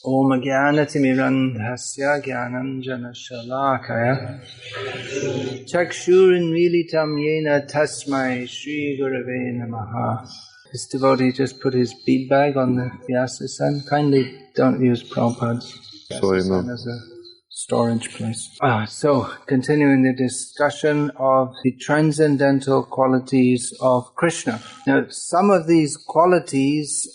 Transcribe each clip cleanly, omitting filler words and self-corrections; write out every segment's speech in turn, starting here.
Om Jnanatimirandhasya Jnananjana Shalakaya Chakshurinmilitam Yena Tasmai Shri Gurave Namaha. This devotee just put his bead bag on the Vyasa-san. Kindly don't use Prabhupada's Vyasa-san as a storage place. So, continuing the discussion of the transcendental qualities of Krishna. Now, some of these qualities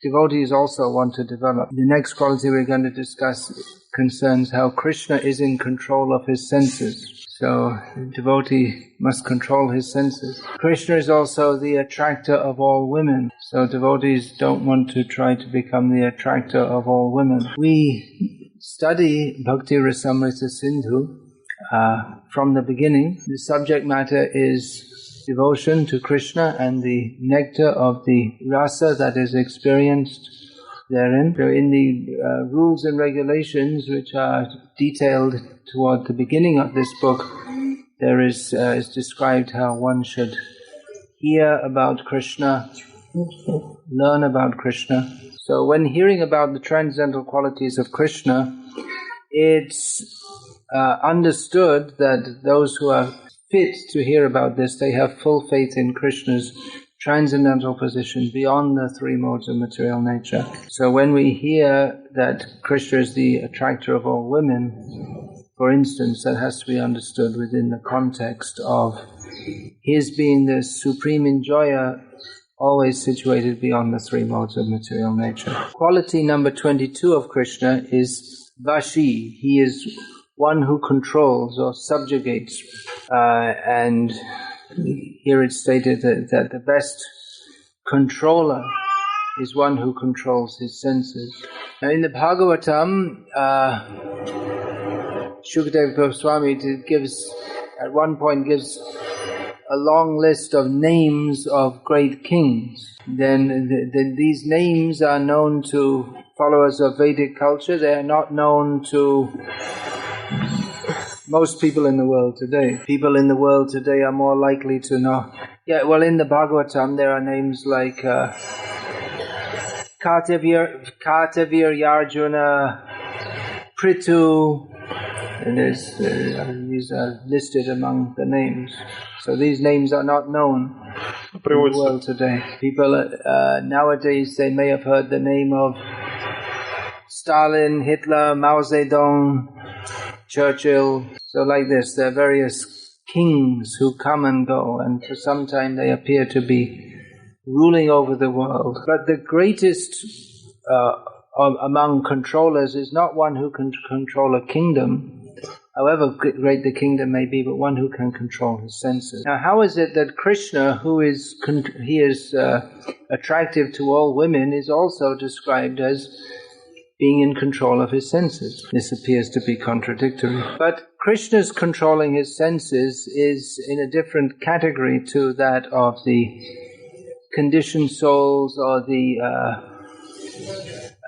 devotees also want to develop. The next quality we're going to discuss concerns how Krishna is in control of his senses. So, the devotee must control his senses. Krishna is also the attractor of all women. So, devotees don't want to try to become the attractor of all women. We study Bhakti Rasamrita Sindhu from the beginning. The subject matter is devotion to Krishna and the nectar of the rasa that is experienced therein. So in the rules and regulations which are detailed toward the beginning of this book, there is described how one should hear about Krishna, learn about Krishna. So when hearing about the transcendental qualities of Krishna, it's understood that those who are fit to hear about this, they have full faith in Krishna's transcendental position beyond the three modes of material nature. So when we hear that Krishna is the attractor of all women, for instance, that has to be understood within the context of his being the supreme enjoyer, always situated beyond the three modes of material nature. Quality number 22 of Krishna is Vashi. He is one who controls or subjugates. And here it's stated that the best controller is one who controls his senses. Now in the Bhagavatam, Shukadeva Swami at one point gives a long list of names of great kings. Then these names are known to followers of Vedic culture. They are not known to most people in the world today. People in the world today are more likely to know. Yeah, well, in the Bhagavatam there are names like Kartavir, Yarjuna, Prithu, and these are listed among the names. So these names are not known in the world today. People nowadays, they may have heard the name of Stalin, Hitler, Mao Zedong, Churchill. So like this, there are various kings who come and go, and for some time they appear to be ruling over the world. But the greatest among controllers is not one who can control a kingdom, however great the kingdom may be, but one who can control his senses. Now, how is it that Krishna, who is attractive to all women, is also described as being in control of his senses? This appears to be contradictory. But Krishna's controlling his senses is in a different category to that of the conditioned souls or the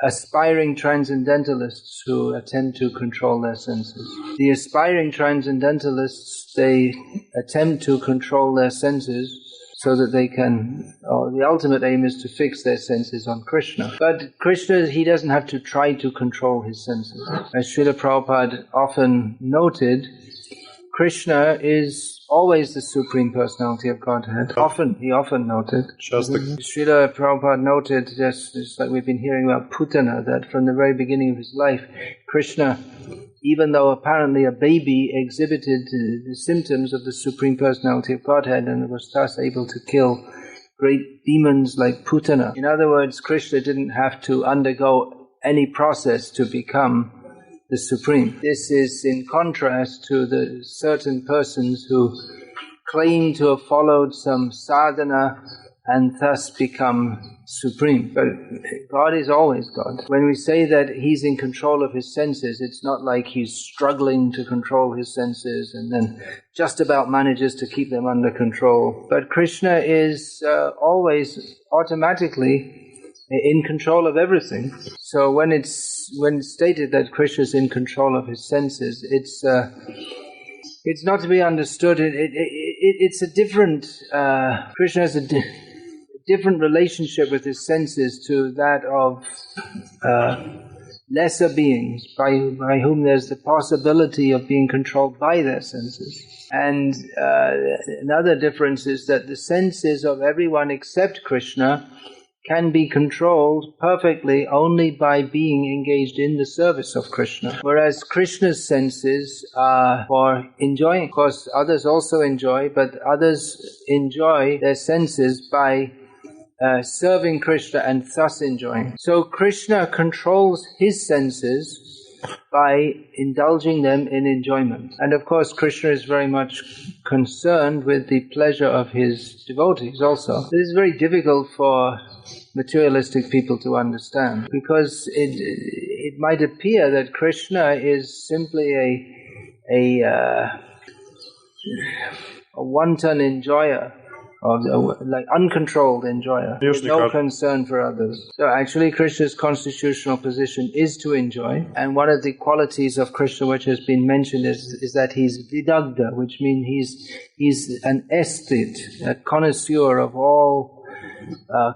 aspiring transcendentalists who attempt to control their senses. The aspiring transcendentalists, they attempt to control their senses so that they can, or the ultimate aim is to fix their senses on Krishna. But Krishna, he doesn't have to try to control his senses. As Srila Prabhupada often noted, Krishna is always the Supreme Personality of Godhead. He often noted. Srila Prabhupada noted, just like we've been hearing about Putana, that from the very beginning of his life, Krishna, even though apparently a baby, exhibited the symptoms of the Supreme Personality of Godhead and was thus able to kill great demons like Putana. In other words, Krishna didn't have to undergo any process to become the Supreme. This is in contrast to the certain persons who claim to have followed some sadhana and thus become supreme. But God is always God. When we say that He's in control of His senses, it's not like He's struggling to control His senses and then just about manages to keep them under control. But Krishna is always automatically in control of everything. So when it's stated that Krishna is in control of his senses, it's not to be understood. It's a different. Krishna has a different relationship with his senses to that of lesser beings by whom there's the possibility of being controlled by their senses. And another difference is that the senses of everyone except Krishna can be controlled perfectly only by being engaged in the service of Krishna. Whereas Krishna's senses are for enjoying. Of course, others also enjoy, but others enjoy their senses by serving Krishna and thus enjoying. So Krishna controls his senses by indulging them in enjoyment. And of course Krishna is very much concerned with the pleasure of his devotees also. This is very difficult for materialistic people to understand, because it might appear that Krishna is simply a wanton enjoyer, like uncontrolled enjoyer, with no concern for others. So actually Krishna's constitutional position is to enjoy, and one of the qualities of Krishna which has been mentioned is that he's vidagdha, which means he's an aesthete, a connoisseur of all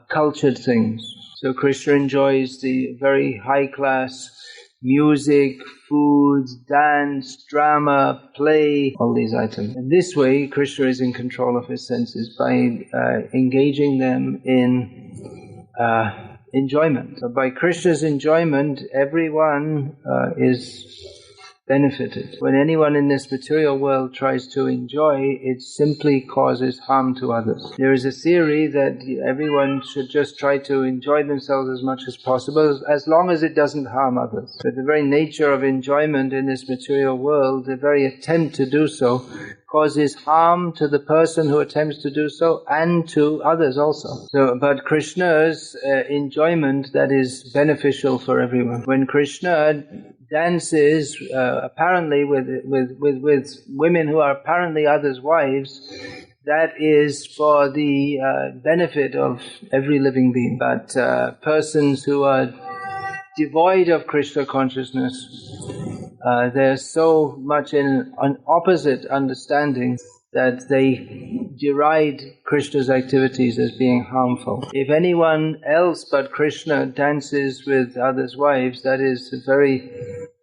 cultured things. So Krishna enjoys the very high-class music, food, dance, drama, play, all these items. In this way, Krishna is in control of his senses by engaging them in enjoyment. So by Krishna's enjoyment, everyone is benefited. When anyone in this material world tries to enjoy, it simply causes harm to others. There is a theory that everyone should just try to enjoy themselves as much as possible, as long as it doesn't harm others. But the very nature of enjoyment in this material world, the very attempt to do so, causes harm to the person who attempts to do so and to others also. But Krishna's enjoyment, that is beneficial for everyone. When Krishna dances apparently with women who are apparently others' wives, that is for the benefit of every living being. But persons who are devoid of Krishna consciousness, they're so much in an opposite understanding that they deride Krishna's activities as being harmful. If anyone else but Krishna dances with others' wives, that is very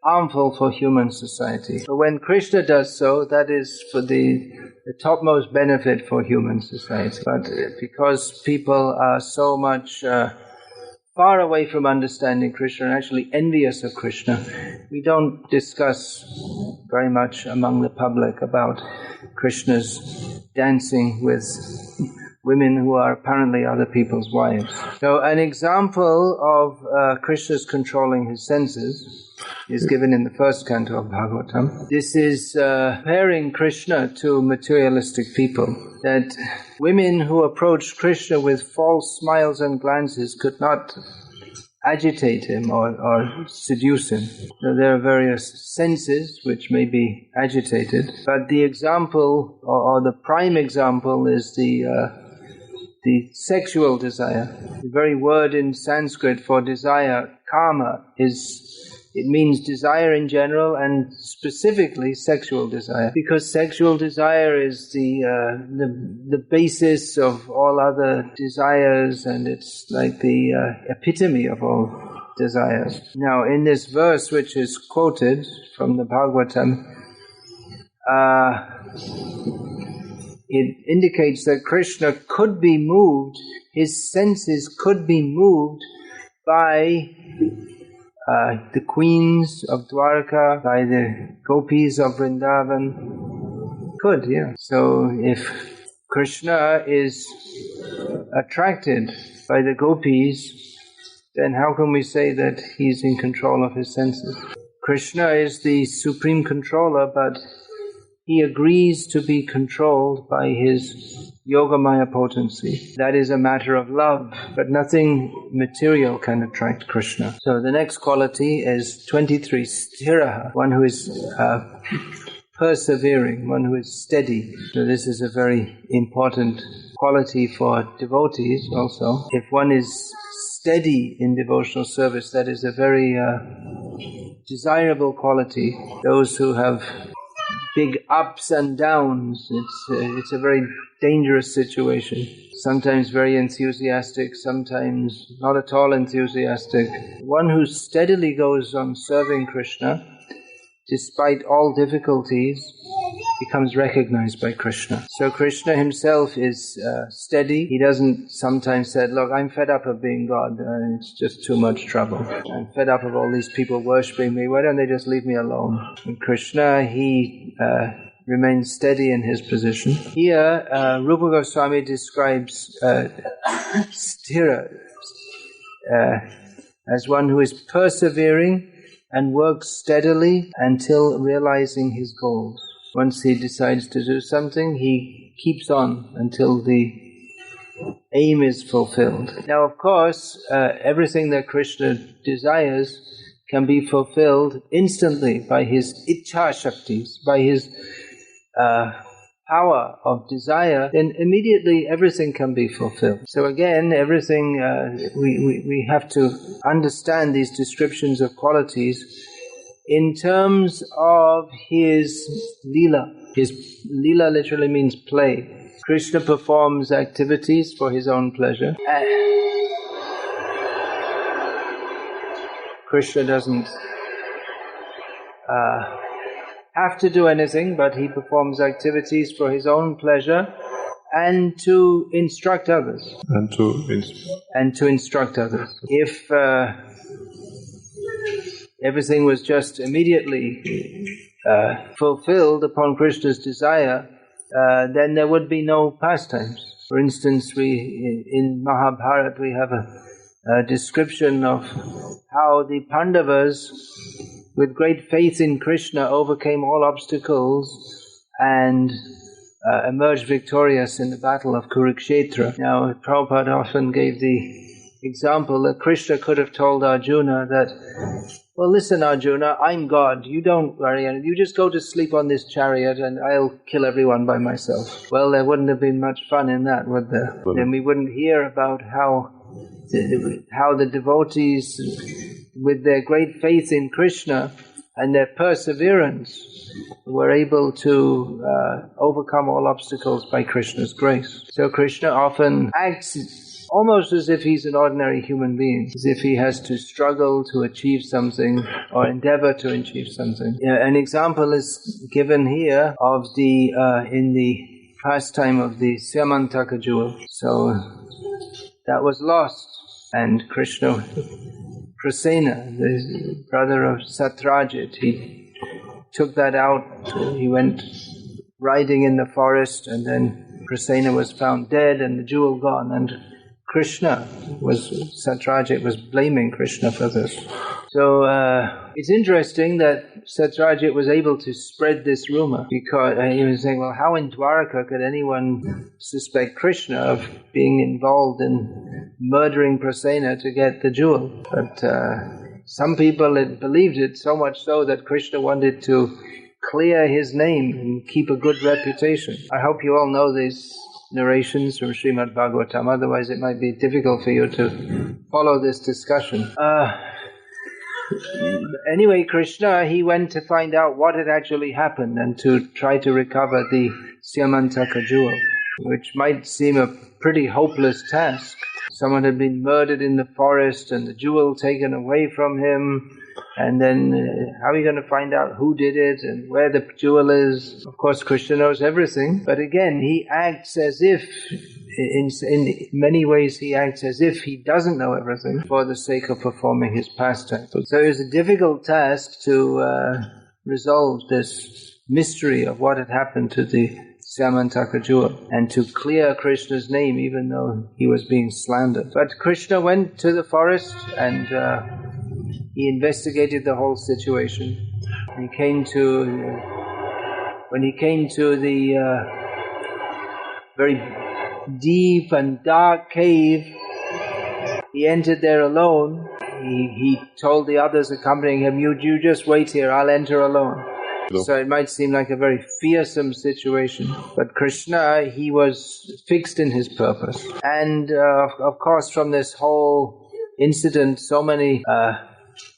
harmful for human society. But when Krishna does so, that is for the topmost benefit for human society. But because people are so much far away from understanding Krishna and actually envious of Krishna, we don't discuss very much among the public about Krishna's dancing with women who are apparently other people's wives. So an example of Krishna's controlling his senses is given in the first canto of Bhagavatam. This is comparing Krishna to materialistic people, that women who approached Krishna with false smiles and glances could not agitate him or seduce him. So there are various senses which may be agitated, but the example or the prime example is the sexual desire. The very word in Sanskrit for desire, kama, it means desire in general and specifically sexual desire, because sexual desire is the basis of all other desires, and it's like the epitome of all desires. Now, in this verse which is quoted from the Bhagavatam, it indicates that Krishna could be moved, his senses could be moved by the queens of Dwarka, by the gopis of Vrindavan. Could, yeah. So if Krishna is attracted by the gopis, then how can we say that he's in control of his senses? Krishna is the supreme controller, but he agrees to be controlled by his Yogamaya potency. That is a matter of love, but nothing material can attract Krishna. So the next quality is 23, sthiraha, one who is persevering, one who is steady. So this is a very important quality for devotees also. If one is steady in devotional service, that is a very desirable quality. Those who have big ups and downs. It's a very dangerous situation. Sometimes very enthusiastic, sometimes not at all enthusiastic. One who steadily goes on serving Krishna, despite all difficulties, becomes recognized by Krishna. So Krishna himself is steady. He doesn't sometimes say, look, I'm fed up of being God. It's just too much trouble. I'm fed up of all these people worshipping me. Why don't they just leave me alone? And Krishna, he remains steady in his position. Here, Rupa Goswami describes Sthira as one who is persevering and works steadily until realizing his goals. Once he decides to do something, he keeps on until the aim is fulfilled. Now, of course, everything that Krishna desires can be fulfilled instantly by his Ichha Shaktis, by his power of desire, then immediately everything can be fulfilled. So again, everything, we have to understand these descriptions of qualities in terms of his lila. His lila literally means play. Krishna performs activities for his own pleasure. Krishna doesn't have to do anything, but he performs activities for his own pleasure and to instruct others. And to instruct others. If everything was just immediately fulfilled upon Krishna's desire, then there would be no pastimes. For instance, in Mahabharata we have a description of how the Pandavas, with great faith in Krishna, overcame all obstacles and emerged victorious in the battle of Kurukshetra. Now, Prabhupada often gave the example that Krishna could have told Arjuna that, well, listen, Arjuna, I'm God. You don't worry. You just go to sleep on this chariot and I'll kill everyone by myself. Well, there wouldn't have been much fun in that, would there? Then we wouldn't hear about how the devotees, with their great faith in Krishna and their perseverance, were able to overcome all obstacles by Krishna's grace. So Krishna often acts almost as if he's an ordinary human being, as if he has to struggle to achieve something or endeavor to achieve something. An example is given here of in the pastime of the Syamantaka jewel. So that was lost, and Krishna, Krsna, the brother of Satrajit, he took that out. He went riding in the forest, and then Krsna was found dead and the jewel gone, and Satrajit was blaming Krishna for this. So it's interesting that Satrajit was able to spread this rumor, because he was saying, well, how in Dwaraka could anyone suspect Krishna of being involved in murdering Krsna to get the jewel? But some people had believed it, so much so that Krishna wanted to clear his name and keep a good reputation. I hope you all know these narrations from Srimad Bhagavatam, otherwise it might be difficult for you to follow this discussion. Anyway, Krishna, he went to find out what had actually happened and to try to recover the Syamantaka jewel, which might seem a pretty hopeless task. Someone had been murdered in the forest and the jewel taken away from him, and then how are you going to find out who did it and where the jewel is? Of course, Krishna knows everything, but again, he acts as if, in many ways, he acts as if he doesn't know everything for the sake of performing his pastime. So it was a difficult task to resolve this mystery of what had happened to the Syamantaka jewel, and to clear Krishna's name even though he was being slandered. But Krishna went to the forest and he investigated the whole situation. When he came to the very deep and dark cave, he entered there alone. He told the others accompanying him, you just wait here, I'll enter alone. So it might seem like a very fearsome situation, but Krishna, he was fixed in his purpose. And of course, from this whole incident, so many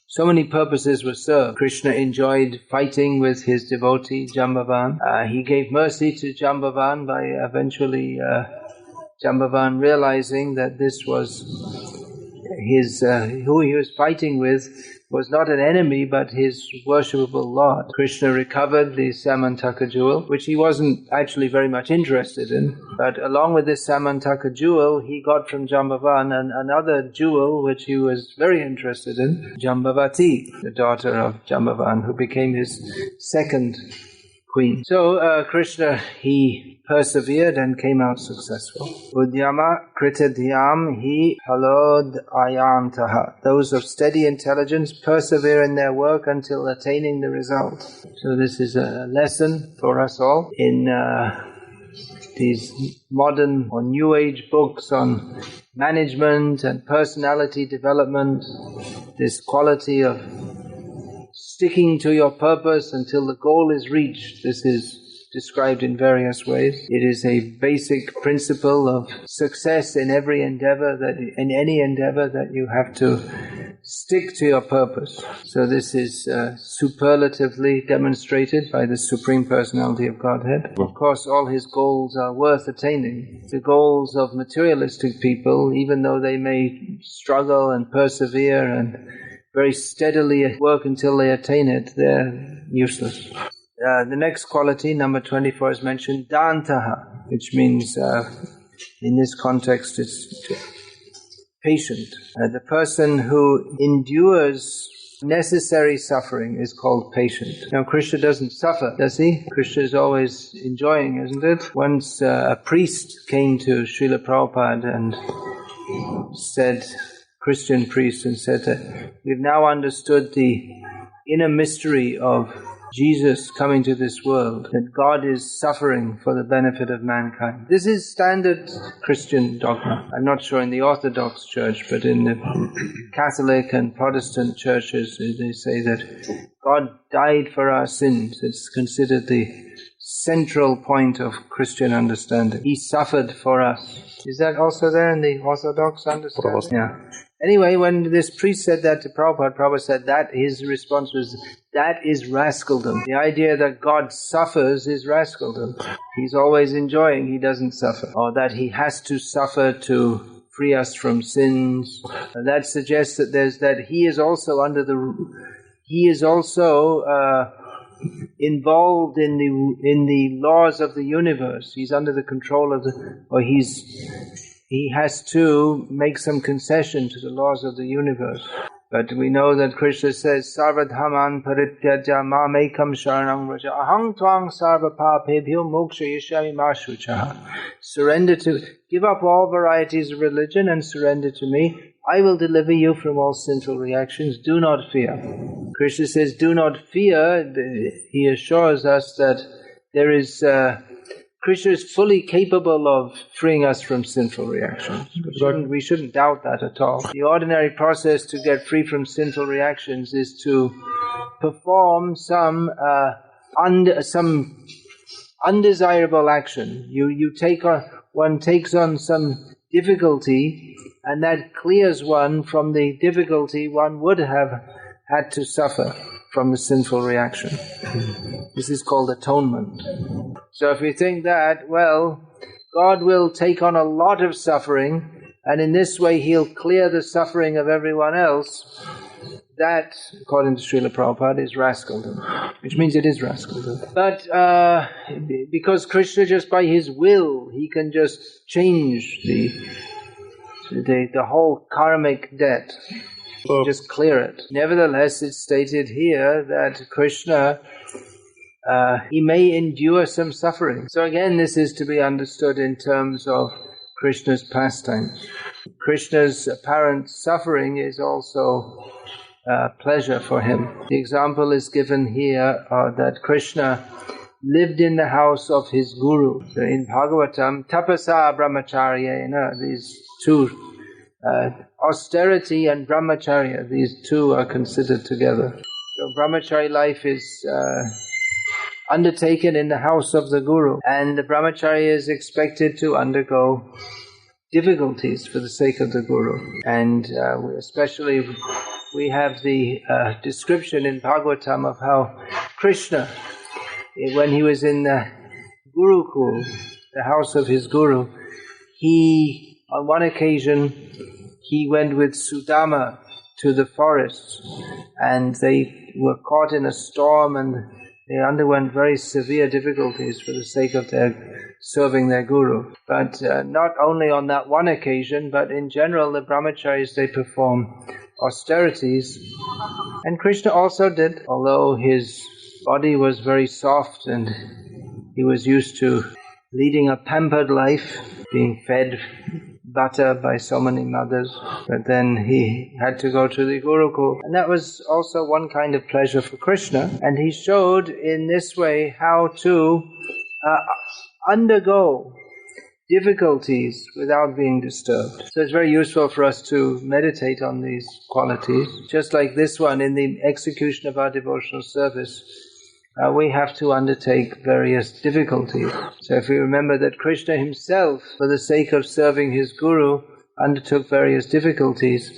So many purposes were served. Krishna enjoyed fighting with his devotee Jambavan. He gave mercy to Jambavan by eventually Jambavan realizing that this was who he was fighting with was not an enemy but his worshipable Lord. Krishna recovered the Samantaka jewel, which he wasn't actually very much interested in, but along with this Samantaka jewel he got from Jambavan another jewel which he was very interested in, Jambavati, the daughter of Jambavan, who became his second queen. So Krishna, he persevered and came out successful. Udyama kritadhyam hi halod ayantaha. Those of steady intelligence persevere in their work until attaining the result. So this is a lesson for us all in these modern or new age books on management and personality development, this quality of sticking to your purpose until the goal is reached. This is described in various ways. It is a basic principle of success in every endeavor, in any endeavor, that you have to stick to your purpose. So this is superlatively demonstrated by the Supreme Personality of Godhead. Of course, all his goals are worth attaining. The goals of materialistic people, even though they may struggle and persevere and very steadily work until they attain it, they're useless. The next quality, number 24, is mentioned, Dantaha, which means, in this context, it's patient. The person who endures necessary suffering is called patient. Now, Krishna doesn't suffer, does he? Krishna is always enjoying, isn't it? Once a priest came to Srila Prabhupada and said, Christian priest, and said that we've now understood the inner mystery of Jesus coming to this world, that God is suffering for the benefit of mankind. This is standard Christian dogma. I'm not sure in the Orthodox Church, but in the Catholic and Protestant churches, they say that God died for our sins. It's considered the central point of Christian understanding. He suffered for us. Is that also there in the Orthodox understanding? Yeah. Anyway, when this priest said that to Prabhupada, Prabhupada said that his response was, that is rascaldom. The idea that God suffers is rascaldom. He's always enjoying, he doesn't suffer. Or that he has to suffer to free us from sins. And that suggests that he is also involved in the laws of the universe. He's under the control of he has to make some concession to the laws of the universe. But we know that Krishna says, Sarvadhaman parityaja mamekam sharanam vraja aham tvang sarva papebhyo moksha yishami mashuchaha. Give up all varieties of religion and surrender to me. I will deliver you from all sinful reactions. Do not fear. Krishna says, do not fear. He assures us that there is Krishna is fully capable of freeing us from sinful reactions. We shouldn't doubt that at all. The ordinary process to get free from sinful reactions is to perform some undesirable action. One takes on some difficulty, and that clears one from the difficulty one would have had to suffer from the sinful reaction. This is called atonement. So if we think that, well, God will take on a lot of suffering, and in this way He'll clear the suffering of everyone else, that, according to Srila Prabhupada, is rascaldom, which means it is rascaldom. But because Krishna, just by His will, He can just change the whole karmic debt. Just clear it. Nevertheless, it's stated here that Krishna, he may endure some suffering. So again, this is to be understood in terms of Krishna's pastimes. Krishna's apparent suffering is also pleasure for him. The example is given here that Krishna lived in the house of his guru. So in Bhagavatam, tapasa brahmacharyena, these two, austerity and brahmacharya, these two are considered together. So brahmachari life is undertaken in the house of the guru, and the brahmachari is expected to undergo difficulties for the sake of the guru. And especially we have the description in Bhagavatam of how Krishna, when he was in the Gurukul, the house of his guru, on one occasion, he went with Sudama to the forest, and they were caught in a storm, and they underwent very severe difficulties for the sake of serving their guru. But not only on that one occasion, but in general, the brahmacharis, they perform austerities. And Krishna also did, although his body was very soft and he was used to leading a pampered life, being fed butter by so many mothers, but then he had to go to the Gurukul. And that was also one kind of pleasure for Krishna, and he showed in this way how to undergo difficulties without being disturbed. So it's very useful for us to meditate on these qualities. Just like this one, in the execution of our devotional service, we have to undertake various difficulties. So if we remember that Krishna himself, for the sake of serving his guru, undertook various difficulties,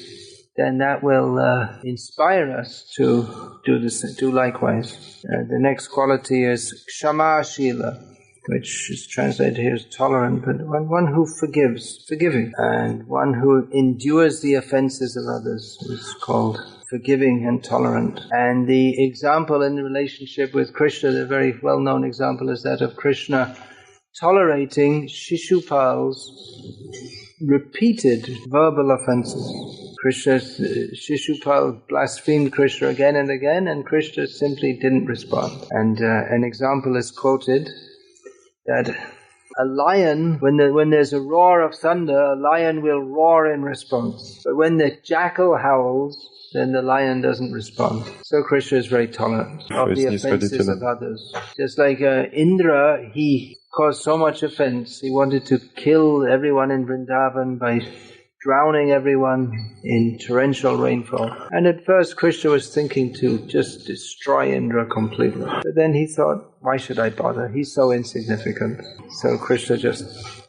then that will inspire us to do likewise. The next quality is Kshama Shila, which is translated here as tolerant, but one who forgiving, and one who endures the offenses of others is called forgiving and tolerant. And the example in the relationship with Krishna, the very well-known example, is that of Krishna tolerating Shishupal's repeated verbal offenses. Shishupal blasphemed Krishna again and again, and Krishna simply didn't respond. And an example is quoted that a lion, when there's a roar of thunder, a lion will roar in response. But when the jackal howls, then the lion doesn't respond. So Krishna is very tolerant of the offenses of others. Just like Indra, he caused so much offense. He wanted to kill everyone in Vrindavan by drowning everyone in torrential rainfall. And at first Krishna was thinking to just destroy Indra completely. But then he thought, why should I bother? He's so insignificant. So Krishna just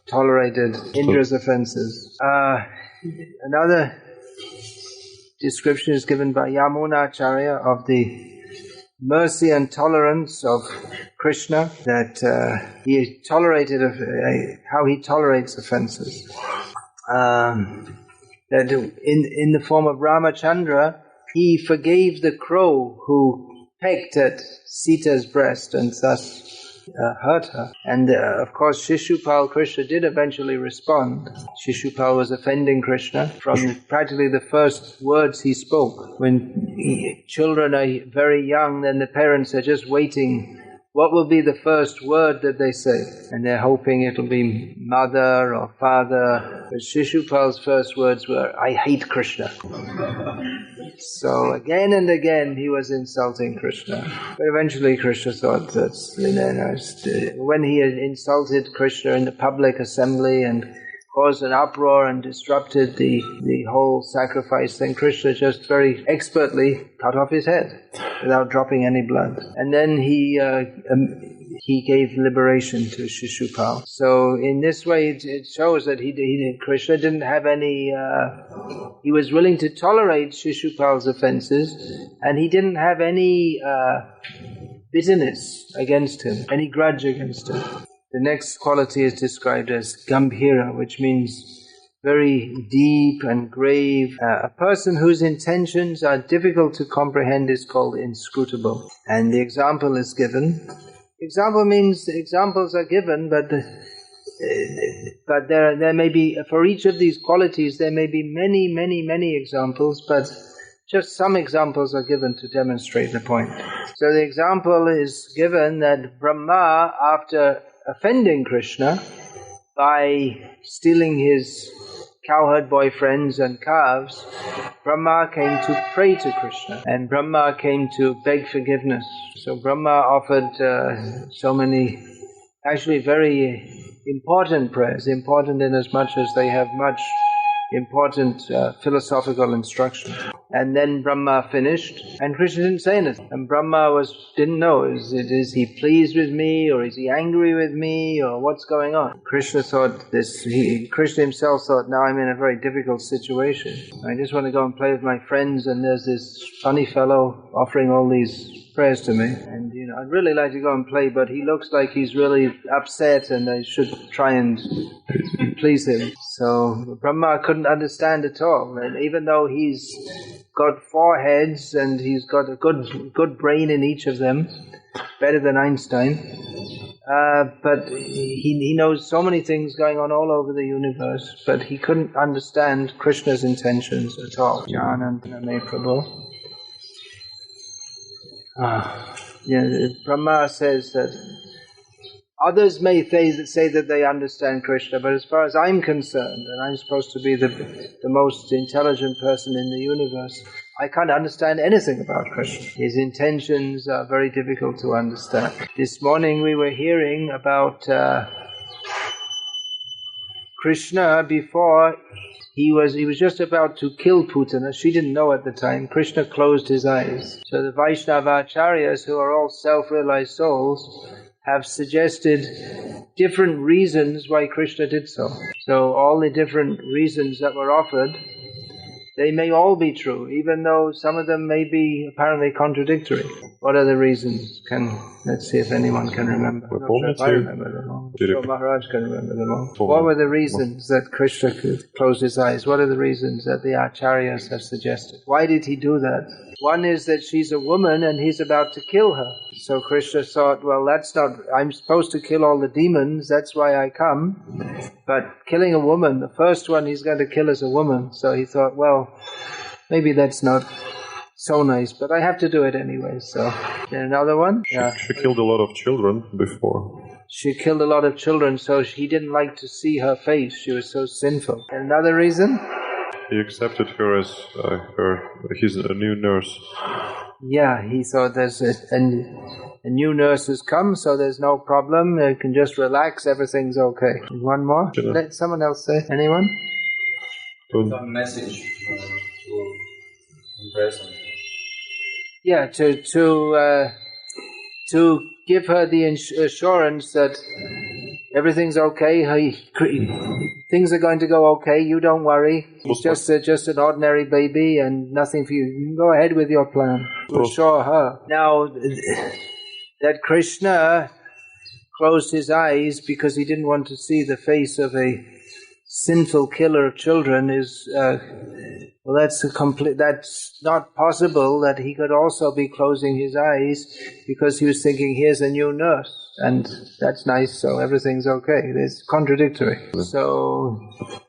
tolerated Indra's offenses. Another description is given by Yamunacharya of the mercy and tolerance of Krishna, that he tolerated, how he tolerates offenses. That in the form of Ramachandra, he forgave the crow who pecked at Sita's breast and thus hurt her. And of course Shishupal, Krishna did eventually respond. Shishupal was offending Krishna from practically the first words he spoke. When children are very young, then the parents are just waiting. What will be the first word that they say? And they're hoping it'll be mother or father. But Shishupal's first words were, I hate Krishna. So again and again he was insulting Krishna. But eventually Krishna thought that when he had insulted Krishna in the public assembly and caused an uproar and disrupted the whole sacrifice, then Krishna just very expertly cut off his head without dropping any blood. And then he gave liberation to Shishupal. So in this way it shows that Krishna didn't have any, he was willing to tolerate Shishupal's offenses, and he didn't have any bitterness against him, any grudge against him. The next quality is described as Gambhira, which means very deep and grave. A person whose intentions are difficult to comprehend is called inscrutable. And the example is given. Example means examples are given, but there may be, for each of these qualities, there may be many examples, but just some examples are given to demonstrate the point. So the example is given that Brahma, after offending Krishna by stealing his cowherd boyfriends and calves, Brahma came to pray to Krishna, and Brahma came to beg forgiveness. So Brahma offered so many, actually very important prayers, important in as much as they have much important philosophical instruction. And then Brahma finished, and Krishna didn't say anything. And Brahma didn't know, is he pleased with me, or is he angry with me, or what's going on? Krishna thought Krishna himself thought, now I'm in a very difficult situation. I just want to go and play with my friends, and there's this funny fellow offering all these prayers to me, and I'd really like to go and play, but he looks like he's really upset, and I should try and please him. So Brahma couldn't understand at all, and even though he's got 4 heads and he's got a good brain in each of them, better than Einstein, but he knows so many things going on all over the universe, but he couldn't understand Krishna's intentions at all. Janantana Prabhu. Brahma says that others may say that they understand Krishna, but as far as I'm concerned, and I'm supposed to be the most intelligent person in the universe, I can't understand anything about Krishna. His intentions are very difficult to understand. This morning we were hearing about Krishna before he was just about to kill Putana. She didn't know at the time. Krishna closed his eyes. So the Vaishnava Acharyas, who are all self-realized souls, have suggested different reasons why Krishna did so. So all the different reasons that were offered, they may all be true, even though some of them may be apparently contradictory. What are the reasons? Let's see if anyone can remember. I'm not sure if I remember them all. I'm sure Maharaj can remember them all. What were the reasons that Krishna closed his eyes? What are the reasons that the Acharyas have suggested? Why did he do that? One is that she's a woman and he's about to kill her. So Krishna thought, well, that's not, I'm supposed to kill all the demons, that's why I come. But killing a woman, the first one he's going to kill is a woman. So he thought, well, maybe that's not so nice, but I have to do it anyway. So, another one? She killed a lot of children before. She killed a lot of children, so he didn't like to see her face. She was so sinful. And another reason? He accepted her as his new nurse. Yeah, he thought there's a new nurse has come, so there's no problem. You can just relax, everything's okay. One more? Let someone else say. Anyone? Some message to impress him. Yeah, to give her the assurance that everything's okay, things are going to go okay, you don't worry. He's just an ordinary baby and nothing for you. You can go ahead with your plan. To assure her. Now, that Krishna closed his eyes because he didn't want to see the face of a sinful killer of children is, that's not possible, that he could also be closing his eyes because he was thinking, here's a new nurse, and that's nice, so everything's okay. It's contradictory. So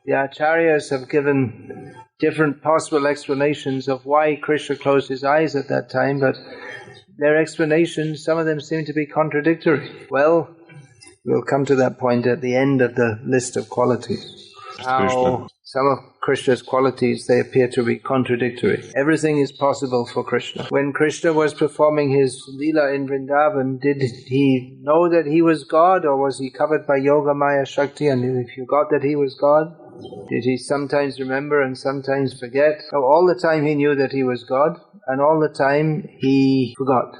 the Acharyas have given different possible explanations of why Krishna closed his eyes at that time, but their explanations, some of them seem to be contradictory. Well, we'll come to that point at the end of the list of qualities. How some of Krishna's qualities, they appear to be contradictory. Everything is possible for Krishna. When Krishna was performing his Leela in Vrindavan, did he know that he was God, or was he covered by Yoga Maya Shakti and he forgot that he was God? Did he sometimes remember and sometimes forget? So all the time he knew that he was God, and all the time he forgot.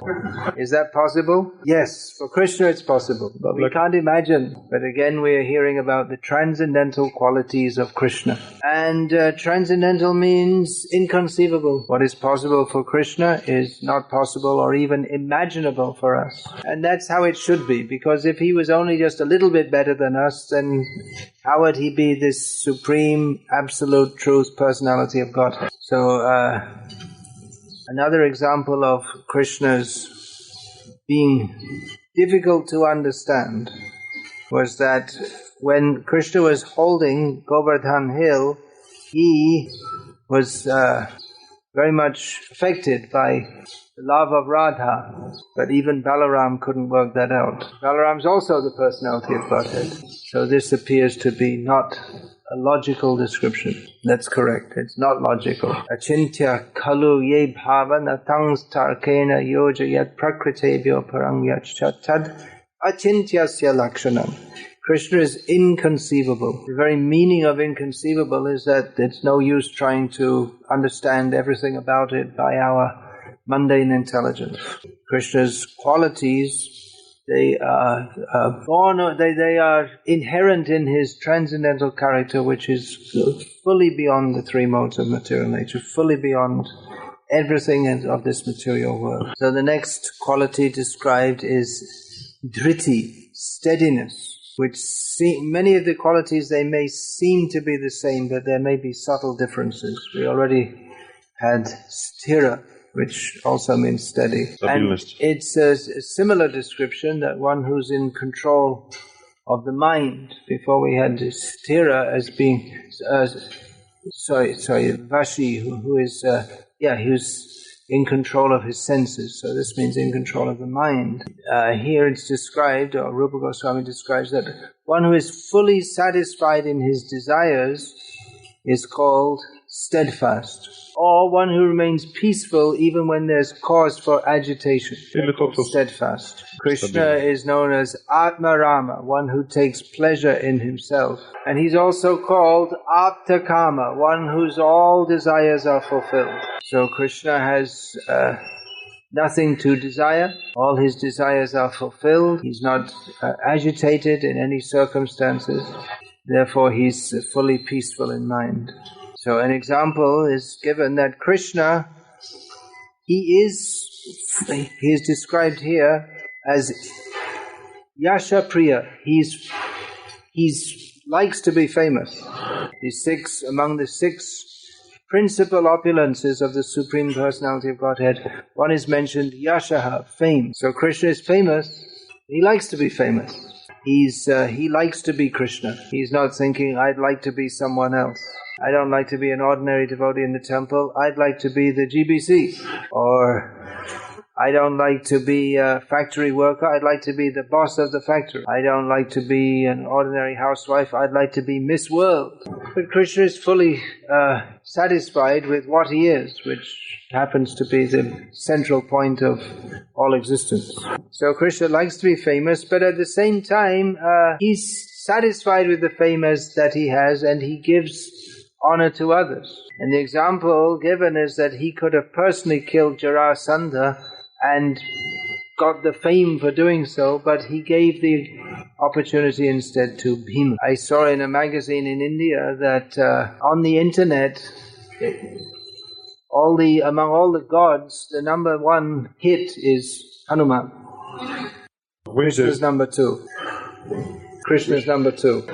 Is that possible? Yes, for Krishna it's possible, but we can't imagine. But again we are hearing about the transcendental qualities of Krishna. And transcendental means inconceivable. What is possible for Krishna is not possible or even imaginable for us. And that's how it should be, because if he was only just a little bit better than us, then how would he be this supreme, absolute truth personality of God? So, another example of Krishna's being difficult to understand was that when Krishna was holding Govardhan Hill, he was very much affected by the love of Radha, but even Balaram couldn't work that out. Balaram's also the personality of Godhead. So this appears to be not a logical description. That's correct. It's not logical. Achintya khalu ye bhavana tangs tarkena yoja yat prakritebhyo parang yachcha tad achintyasya lakshanam. Krishna is inconceivable. The very meaning of inconceivable is that it's no use trying to understand everything about it by our mundane intelligence. Krishna's qualities, they are they are inherent in his transcendental character, which is fully beyond the three modes of material nature, fully beyond everything of this material world. So the next quality described is dhriti, steadiness, which many of the qualities, they may seem to be the same, but there may be subtle differences. We already had sthira, which also means steady. And it's a similar description, that one who's in control of the mind. Before we had sthira as being, vashi, who is, who's in control of his senses. So this means in control of the mind. Here it's described, or Rupa Goswami describes, that one who is fully satisfied in his desires is called steadfast, or one who remains peaceful even when there's cause for agitation. Steadfast. Krishna is known as Atma Rama, one who takes pleasure in himself. And he's also called Aptakama, one whose all desires are fulfilled. So Krishna has nothing to desire. All his desires are fulfilled. He's not agitated in any circumstances. Therefore, he's fully peaceful in mind. So an example is given that Krishna, he is described here as Yasha Priya. He's likes to be famous. Among the six principal opulences of the Supreme Personality of Godhead, one is mentioned, Yashaha, fame. So Krishna is famous. He likes to be famous. He likes to be Krishna. He's not thinking, I'd like to be someone else. I don't like to be an ordinary devotee in the temple. I'd like to be the GBC. Or I don't like to be a factory worker. I'd like to be the boss of the factory. I don't like to be an ordinary housewife. I'd like to be Miss World. But Krishna is fully satisfied with what he is, which happens to be the central point of all existence. So Krishna likes to be famous, but at the same time, he's satisfied with the fame that he has, and he gives honor to others. And the example given is that he could have personally killed Jarasandha and got the fame for doing so, but he gave the opportunity instead to Bhima. I saw in a magazine in India that on the internet, among all the gods, the number one hit is Hanuman. Krishna's number two. Krishna's number two.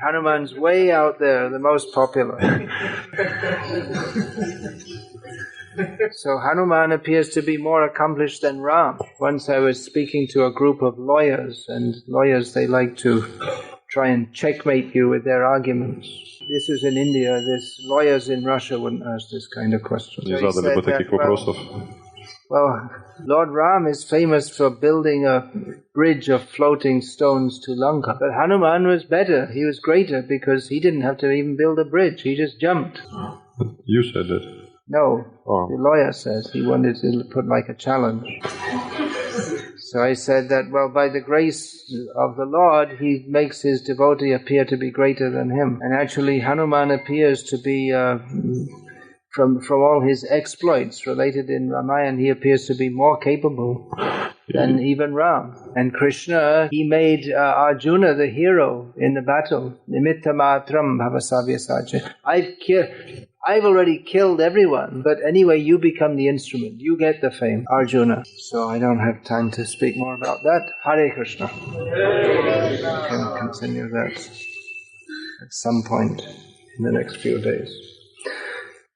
Hanuman's way out there, the most popular. So Hanuman appears to be more accomplished than Ram. Once I was speaking to a group of lawyers, and lawyers, they like to try and checkmate you with their arguments. This is in India. Lawyers in Russia wouldn't ask this kind of question. Well, Lord Ram is famous for building a bridge of floating stones to Lanka. But Hanuman was better. He was greater because he didn't have to even build a bridge. He just jumped. You said it. No, the lawyer says he wanted to put like a challenge. So I said that, well, by the grace of the Lord, he makes his devotee appear to be greater than him. And actually Hanuman appears to be, from all his exploits related in Ramayana, he appears to be more capable than even Ram. And Krishna, he made Arjuna the hero in the battle. Nimitta matram bhavasavya saja. I've already killed everyone, but anyway, you become the instrument. You get the fame, Arjuna. So I don't have time to speak more about that. Hare Krishna. We can continue that at some point in the next few days.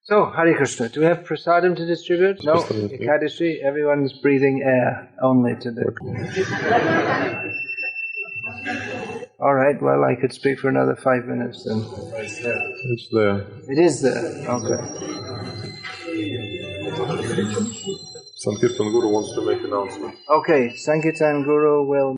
So, Hare Krishna. Do we have prasadam to distribute? No. Ekadashi, everyone's breathing air only today. All right, well, I could speak for another 5 minutes then. It's there. It is there, okay. Sankirtan Guru wants to make an announcement. Okay, Sankirtan Guru will